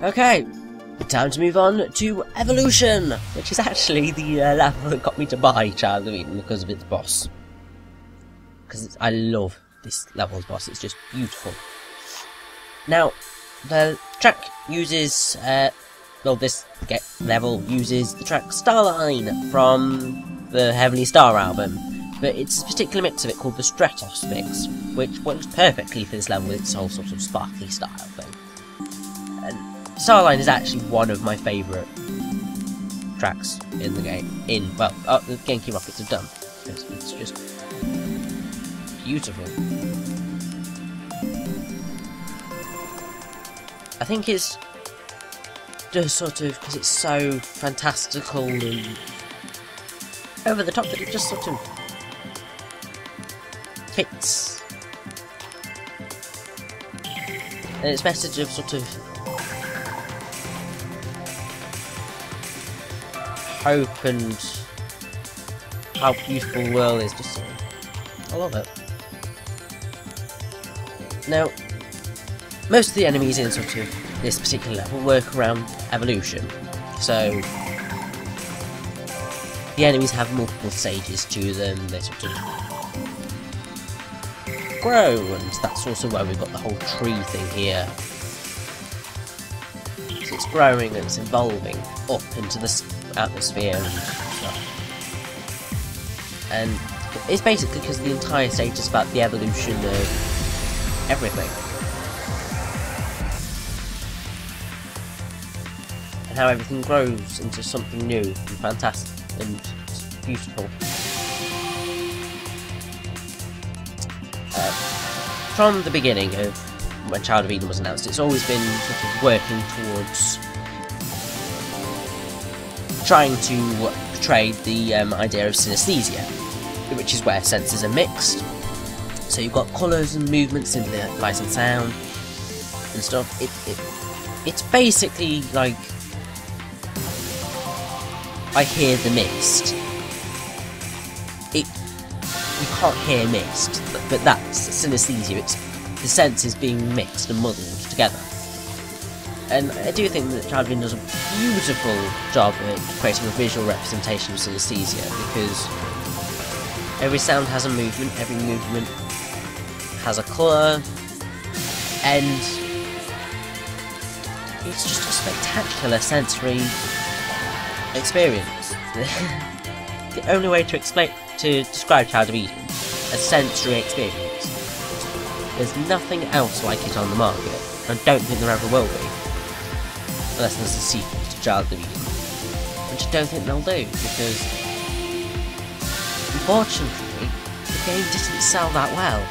Okay, time to move on to Evolution, which is actually the level that got me to buy Child of Eden because of its boss. Because I love this level's boss, it's just beautiful. Now, the track uses, this level uses the track Starline from the Heavenly Star album, but it's a particular mix of it called the Stratos mix, which works perfectly for this level with its whole sort of sparkly style thing. And Starline is actually one of my favourite tracks in the game, the Genki Rockets have done, because it's just beautiful. I think it's just sort of because it's so fantastical and over the top that it just sort of fits. And its message of sort of hope and how beautiful the world is, just I love it. Now, most of the enemies in sort of this particular level work around evolution, so the enemies have multiple stages to them, they sort of grow, and that's also why we've got the whole tree thing here. So it's growing and it's evolving up into the atmosphere and stuff. And it's basically because the entire stage is about the evolution of everything. And how everything grows into something new and fantastic and beautiful. From the beginning of when Child of Eden was announced, it's always been sort of working towards trying to portray the idea of synesthesia, which is where senses are mixed. So you've got colours and movements and light and sound and stuff. It's basically like I hear the mist. You can't hear mist, but that's synesthesia. It's the senses being mixed and muddled together. And I do think that Child of Eden does a beautiful job at creating a visual representation of synesthesia, because every sound has a movement, every movement has a colour, and it's just a spectacular sensory experience. The only way to describe Child of Eden, a sensory experience. There's nothing else like it on the market, and don't think there ever will be, unless there's a sequel to Child of Eden, which I don't think they'll do, because unfortunately the game didn't sell that well.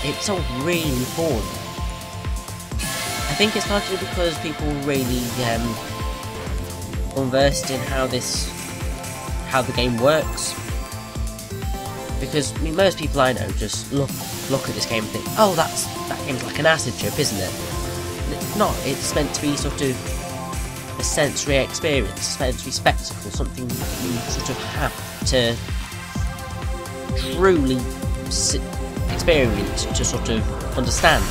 It sold really poorly. I think it's largely because people were really unversed in how the game works. Because I mean, most people I know just look at this game and think, oh, that game's like an acid trip, isn't it? And it's not. It's meant to be sort of a sensory experience, a sensory spectacle, something that you sort of have to truly experience to sort of understand.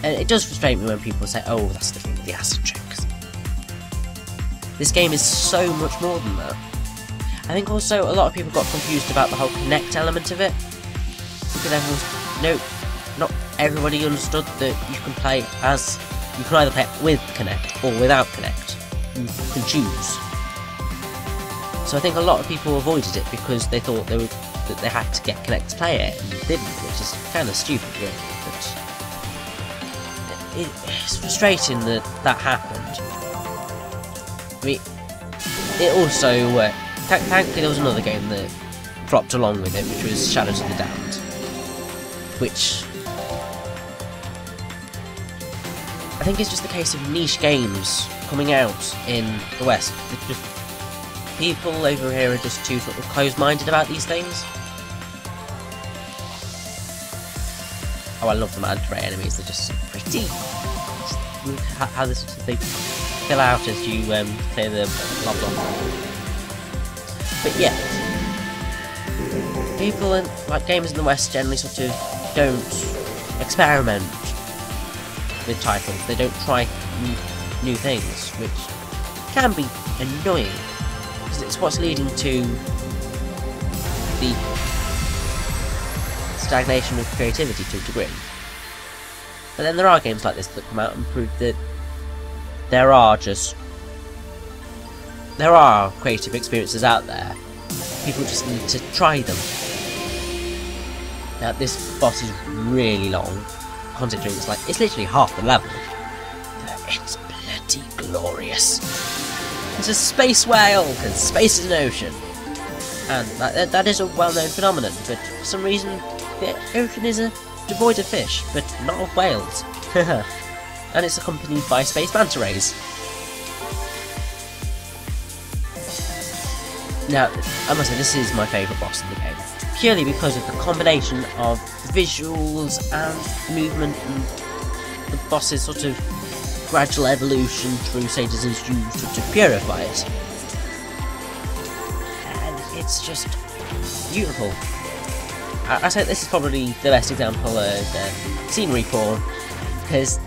And it does frustrate me when people say, oh, that's the thing with the acid trip. This game is so much more than that. I think also a lot of people got confused about the whole Connect element of it, because not everybody understood that you can either play with Connect or without Connect. You can choose. So I think a lot of people avoided it because they thought that they had to get Connect to play it, and didn't, which is kind of stupid, really. But it's frustrating that happened. I mean, it also thankfully there was another game that dropped along with it, which was Shadows of the Damned, which I think is just the case of niche games coming out in the West. People over here are just too sort of closed-minded about these things. Oh, I love the manta ray enemies, they're just so pretty. How they fill out as you clear the lobs off. But yeah, people like gamers in the West generally sort of don't experiment with titles. They don't try new things, which can be annoying, because it's what's leading to the stagnation of creativity to a degree. But then there are games like this that come out and prove that there are creative experiences out there. People just need to try them. Now this boss is really long, considering it's literally half the level. But it's bloody glorious. It's a space whale, because space is an ocean. And that is a well-known phenomenon, but for some reason the ocean is devoid of fish, but not of whales. And it's accompanied by space manta rays. Now, I must say, this is my favourite boss in the game, purely because of the combination of visuals and movement and the boss's sort of gradual evolution through citizens used to purify it. And it's just beautiful. I say this is probably the best example of scenery porn, because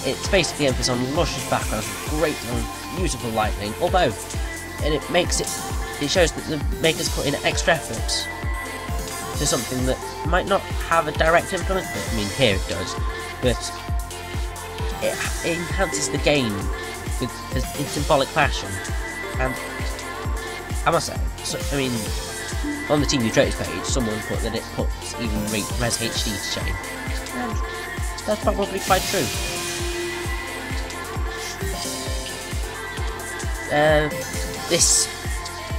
it's basically emphasis on luscious backgrounds, great and beautiful lighting, or both, and it shows that the makers put in extra effort to something that might not have a direct influence, but I mean here it does, but it enhances the game in symbolic fashion. And I must say, on the Team Neutronics page, someone put that it puts even Res HD to shame, and that's probably quite true. This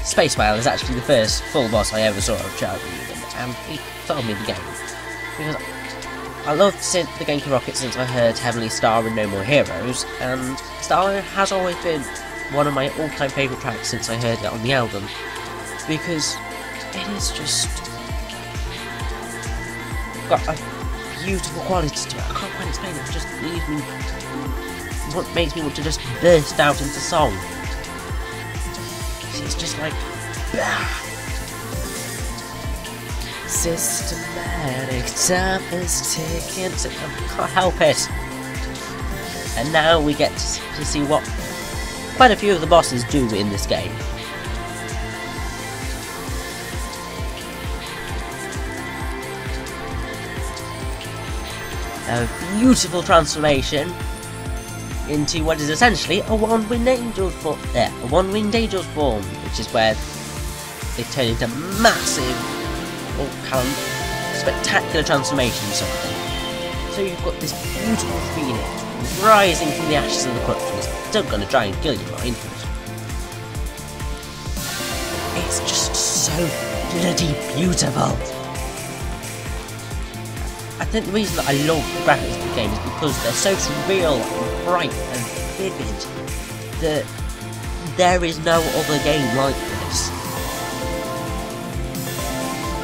space whale is actually the first full boss I ever saw of Child even, and he sold me the game, because I loved the Genki Rockets since I heard Heavenly Star and No More Heroes, and Star has always been one of my all-time favourite tracks since I heard it on the album, because it is just got a beautiful quality to it. I can't quite explain it, it just leaves me, what makes me want to just burst out into song. It's just like, systematic time is ticking, I can't help it. And now we get to see what quite a few of the bosses do in this game. A beautiful transformation into what is essentially a one-winged angel's form, which is where they turn into massive, spectacular transformations. So you've got this beautiful phoenix rising from the ashes of the corruptions. Don't gonna try and kill you, mind. It's just so bloody beautiful. I think the reason that I love the graphics of the game is because they're so surreal and bright and vivid that there is no other game like this.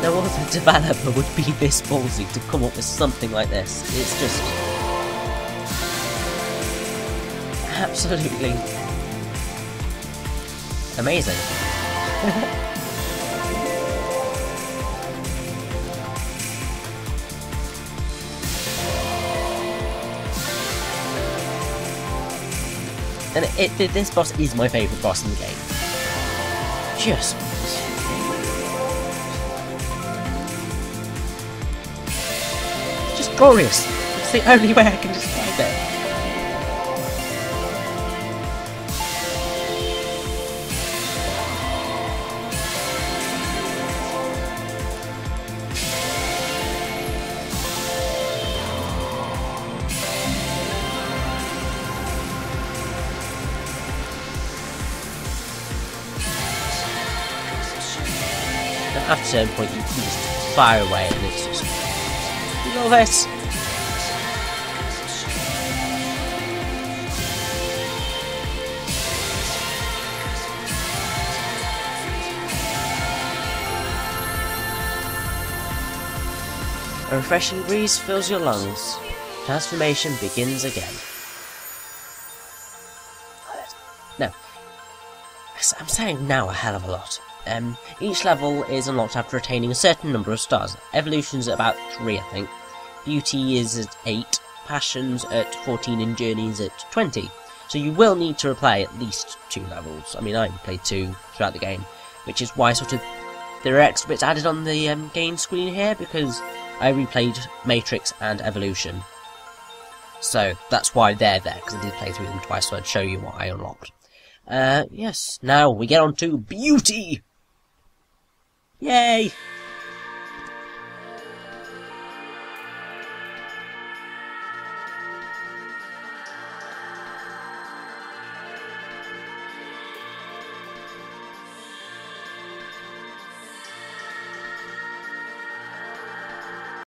No other developer would be this ballsy to come up with something like this. It's just absolutely amazing. And this boss is my favourite boss in the game. Just glorious. It's the only way I can describe it. After a certain point you can just fire away and it's just, you love it. A refreshing breeze fills your lungs. Transformation begins again. Now, I'm saying now a hell of a lot. Each level is unlocked after attaining a certain number of stars. Evolution's at about 3, I think. Beauty is at 8, Passions at 14, and Journeys at 20. So you will need to replay at least 2 levels. I mean, I played 2 throughout the game, which is why sort of there are extra bits added on the game screen here, because I replayed Matrix and Evolution. So that's why they're there, because I did play through them twice, so I'd show you what I unlocked. Yes, now we get on to Beauty! Yay!